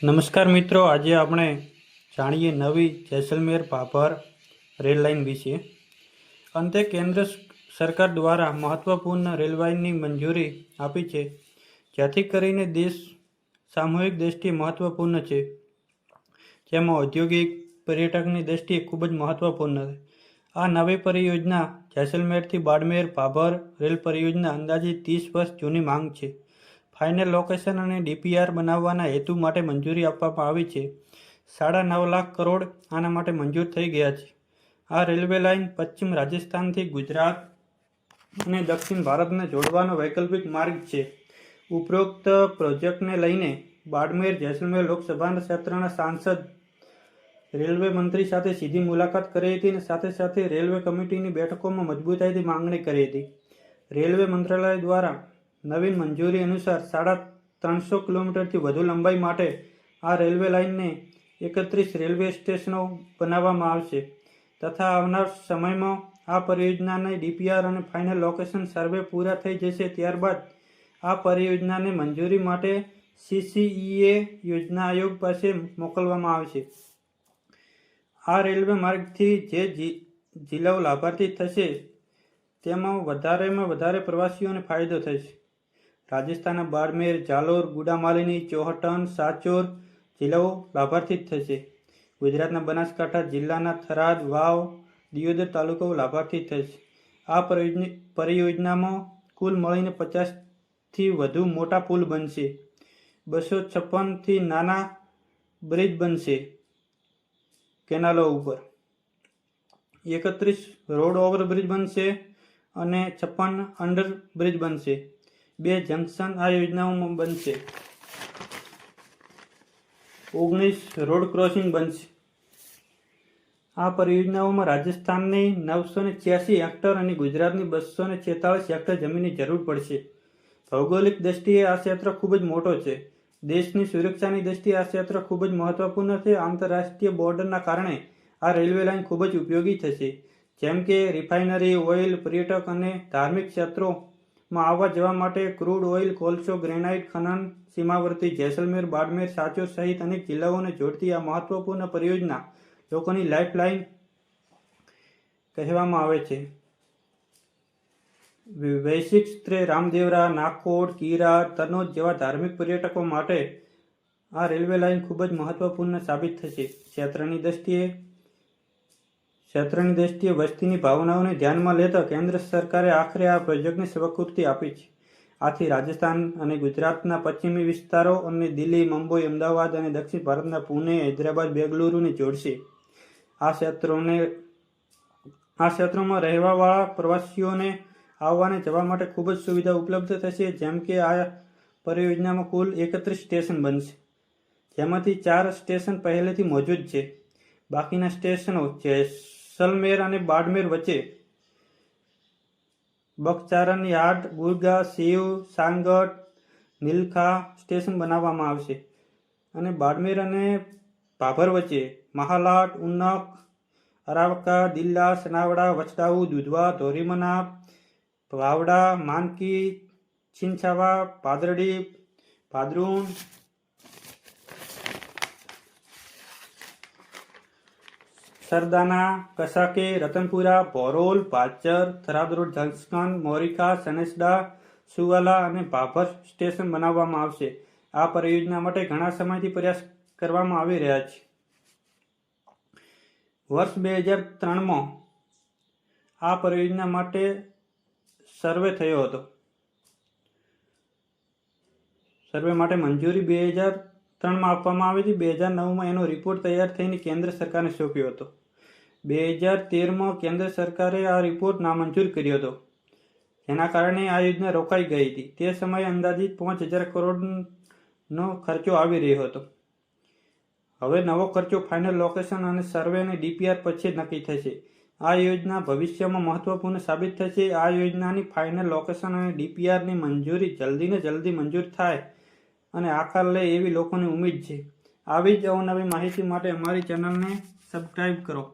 નમસ્કાર મિત્રો, આજે આપણે જાણીએ નવી જેસલમેર ભાભર રેલ લાઇન વિશે. અંતે કેન્દ્ર સરકાર દ્વારા મહત્વપૂર્ણ રેલ લાઇનની મંજૂરી આપી છે, જેથી કરીને દેશ સામૂહિક દ્રષ્ટિએ મહત્વપૂર્ણ છે, જેમાં ઔદ્યોગિક પર્યટકની દ્રષ્ટિએ ખૂબ જ મહત્વપૂર્ણ છે. આ નવી પરિયોજના જેસલમેરથી બાડમેર ભાભર રેલ પરિયોજના અંદાજિત 30 વર્ષ જૂની માંગ છે. ફાઇનલ લોકેશન અને ડીપીઆર બનાવવાના હેતુ માટે મંજૂરી આપવામાં આવી છે. 9.5 લાખ કરોડ આના માટે મંજૂર થઈ ગયા છે. આ રેલવે લાઇન પશ્ચિમ રાજસ્થાનથી ગુજરાત અને દક્ષિણ ભારતને જોડવાનો વૈકલ્પિક માર્ગ છે. ઉપરોક્ત પ્રોજેક્ટને લઈને બાડમેર જેસલમેર લોકસભા ક્ષેત્રના સાંસદ રેલવે મંત્રી સાથે સીધી મુલાકાત કરી હતી અને સાથે સાથે રેલવે કમિટીની બેઠકોમાં મજબૂતાઈથી માંગણી કરી હતી. રેલવે મંત્રાલય દ્વારા નવીન મંજૂરી અનુસાર 350 કિલોમીટરથી વધુ લંબાઈ માટે આ રેલવે લાઇનને 31 રેલવે સ્ટેશનો બનાવવામાં આવશે તથા આવનાર સમયમાં આ પરિયોજનાની ડીપીઆર અને ફાઇનલ લોકેશન સર્વે પૂરા થઈ જશે. ત્યારબાદ આ પરિયોજનાને મંજૂરી માટે CCEA યોજના આયોગ પાસે મોકલવામાં આવશે. આ રેલવે માર્ગથી જે જિલ્લાઓ લાભાર્થી થશે તેમાં વધારેમાં વધારે પ્રવાસીઓને ફાયદો થશે. રાજસ્થાનના બાડમેર, જાલોર, ગુડામાલીની, ચોહટન, સાચોર જિલ્લાઓ લાભાર્થી થશે. ગુજરાતના બનાસકાંઠા જિલ્લાના થરાદ, વાવ, દિયોદર તાલુકાઓ લાભાર્થી થશે. આ પરિયોજનામાં કુલ મળીને 50થી વધુ મોટા પુલ બનશે, 256થી નાના બ્રિજ બનશે કેનાલો ઉપર, 31 રોડ ઓવરબ્રિજ બનશે અને 56 અંડર બ્રિજ બનશે. 2 જંકશન આ યોજનાઓમાં બનશે. 19 રોડ ક્રોસિંગ બનશે. આ પરિયોજનાઓમાં રાજસ્થાનની 986 હેક્ટર અને ગુજરાતની 246 હેક્ટર જમીનની જરૂર પડશે. ભૌગોલિક દ્રષ્ટિએ આ ક્ષેત્ર ખૂબ જ મોટો છે. દેશની સુરક્ષાની દ્રષ્ટિએ આ ક્ષેત્ર ખૂબ જ મહત્વપૂર્ણ છે. આંતરરાષ્ટ્રીય બોર્ડરના કારણે આ રેલવે લાઇન ખૂબ જ ઉપયોગી થશે, જેમ કે રિફાઇનરી, ઓઇલ, પર્યટક અને ધાર્મિક ક્ષેત્રોમાં આવવા જવા માટે ક્રૂડ ઓઇલ, કોલસો, ગ્રેનાઇટ ખનન, સીમાવર્તી જેસલમેર, બાડમેર, સાચોર સહિત અનેક જિલ્લાઓને જોડતી આ મહત્વપૂર્ણ પરિયોજના લોકોની લાઇફ લાઇન કહેવામાં આવે છે. વૈશ્વિક સ્તરે રામદેવરા, નાકોટ, કીરા, તનોજ જેવા ધાર્મિક પર્યટકો માટે આ રેલવે લાઇન ખૂબ જ મહત્વપૂર્ણ સાબિત થશે. ક્ષેત્રની દ્રષ્ટિએ વસ્તીની ભાવનાઓને ધ્યાનમાં લેતા કેન્દ્ર સરકારે આખરે આ પ્રોજેક્ટને સ્વીકૃતિ આપી છે. આથી રાજસ્થાન અને ગુજરાતના પશ્ચિમી વિસ્તારો અને દિલ્હી, મુંબઈ, અમદાવાદ અને દક્ષિણ ભારતના પુણે, હૈદરાબાદ, બેંગલુરુને જોડશે. આ ક્ષેત્રોમાં રહેવાવાળા પ્રવાસીઓને આવવાને જવા માટે ખૂબ જ સુવિધા ઉપલબ્ધ થશે, જેમ કે આ પરિયોજનામાં કુલ 31 સ્ટેશન બનશે, જેમાંથી 4 સ્ટેશન પહેલેથી મોજૂદ છે. બાકીના સ્ટેશનો જેસલમેર અને બાડમેર વચ્ચે બગચારન યાર્ડ, ગુરગા, શિવ, સાંગટ, નીલખા સ્ટેશન બનાવવામાં આવશે અને બાડમેર અને ભાભર વચ્ચે મહાલાટ, ઉન્નક, અરાવકા, દિલ્લા, સનાવડા, વચડાઉ, દુધવા, ધોરીમના, વાવડા, માનકી, છીનછાવા, પાદરડી, ભાદરૂન, સરદાના, કસાકે, રતનપુરા, ભોરોલ, ભાચર, થરાદ રોડ જંકશન, મોરિકા, સનેસડા, સુવાલા અને ભાભર સ્ટેશન બનાવવામાં આવશે. આ પરિયોજના માટે ઘણા સમયથી પ્રયાસ કરવામાં આવી રહ્યા છે. વર્ષ 2003માં આ પરિયોજના માટે સર્વે થયો હતો. સર્વે માટે મંજૂરી 2003માં આપવામાં આવી હતી. 2009માં એનો રિપોર્ટ તૈયાર થઈને કેન્દ્ર સરકારને સોંપ્યો હતો. 2013માં કેન્દ્ર સરકારે આ રિપોર્ટ નામંજૂર કર્યો હતો, જેના કારણે આ યોજના રોકાઈ ગઈ હતી. તે સમયે અંદાજિત 5000 કરોડનો ખર્ચો આવી રહ્યો હતો. હવે નવો ખર્ચો ફાઇનલ લોકેશન અને સર્વે અને ડીપીઆર પછી જ નક્કી થશે. આ યોજના ભવિષ્યમાં મહત્વપૂર્ણ સાબિત થશે. આ યોજનાની ફાઇનલ લોકેશન અને ડીપીઆરની મંજૂરી જલ્દીને જલ્દી મંજૂર થાય અને આકાર લે એવી લોકોની ઉમ્મીદ છે. આવી જ અવનવી માહિતી માટે અમારી ચેનલને સબસ્ક્રાઈબ કરો.